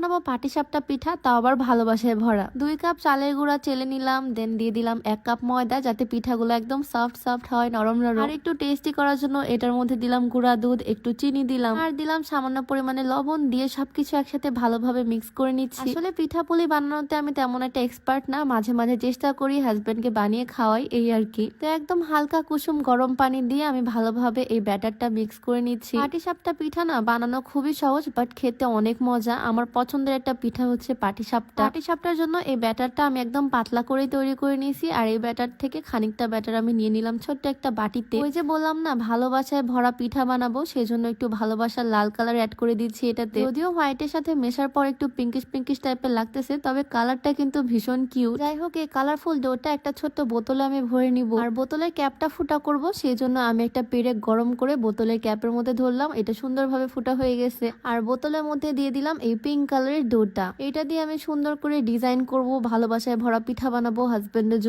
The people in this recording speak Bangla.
বানাবো পাটিসাপটা পিঠা, তাও আবার ভালোবাসায় ভরা। 2 কাপ চালের গুঁড়া চেলে নিলাম, দেন দিয়ে দিলাম 1 কাপ ময়দা, যাতে পিঠাগুলো একদম সফট সফট হয়, নরম নরম। আর একটু টেস্টি করার জন্য এটার মধ্যে দিলাম গুঁড়া দুধ, একটু চিনি দিলাম, আর দিলাম সামান্য পরিমাণে লবণ, দিয়ে সবকিছু একসাথে ভালোভাবে মিক্স করে নিচ্ছি। আসলে পিঠাপুলি বানানোতে আমি তেমন একটা এক্সপার্ট না, মাঝে মাঝে চেষ্টা করি হাজবেন্ডকে বানিয়ে খাওয়াই, এই আর কি। তো একদম হালকা কুসুম গরম পানি দিয়ে আমি ভালোভাবে এই ব্যাটারটা মিক্স করে নিচ্ছি। পাটিসাপটা পিঠা না বানানো খুবই সহজ, বাট খেতে অনেক মজা। আমার পছন্দের একটা পিঠা হচ্ছে পাটিসাপটা। পাটিসাপটার জন্য এই ব্যাটারটা আমি একদম পাতলা করেই তৈরি করে নিয়েছি, আর এই ব্যাটার থেকে খানিকটা ব্যাটার আমি নিয়ে নিলাম ছোট্ট একটা বাটিতে। ওই যে বললাম না ভালোবাসায় ভরা পিঠা বানাবো, সেজন্য একটু ভালোবাসার লাল কালার অ্যাড করে দিচ্ছি এটাতে। যদিও হোয়াইটের সাথে মেশার পর একটু পিঙ্কিশ পিঙ্কিশ টাইপের লাগতেছে, তবে কালারটা কিন্তু ভীষণ কিউট। যাই হোক, এই কালারফুল ডোটা একটা ছোট্ট বোতলে আমি ভরে নিব, আর বোতলের ক্যাপটা ফুটা করব, সেই জন্য আমি একটা পেরেক গরম করে বোতলের ক্যাপের মধ্যে ধরলাম। এটা সুন্দরভাবে ফুটা হয়ে গেছে, আর বোতলের মধ্যে দিয়ে দিলাম এই পিঙ্ক কালারের ডোটা। এটা দিয়ে আমি সুন্দর করে ডিজাইন করব, ভালোবাসায় ভরা পিঠা বানাবো হাজবেন্ডের জন্য।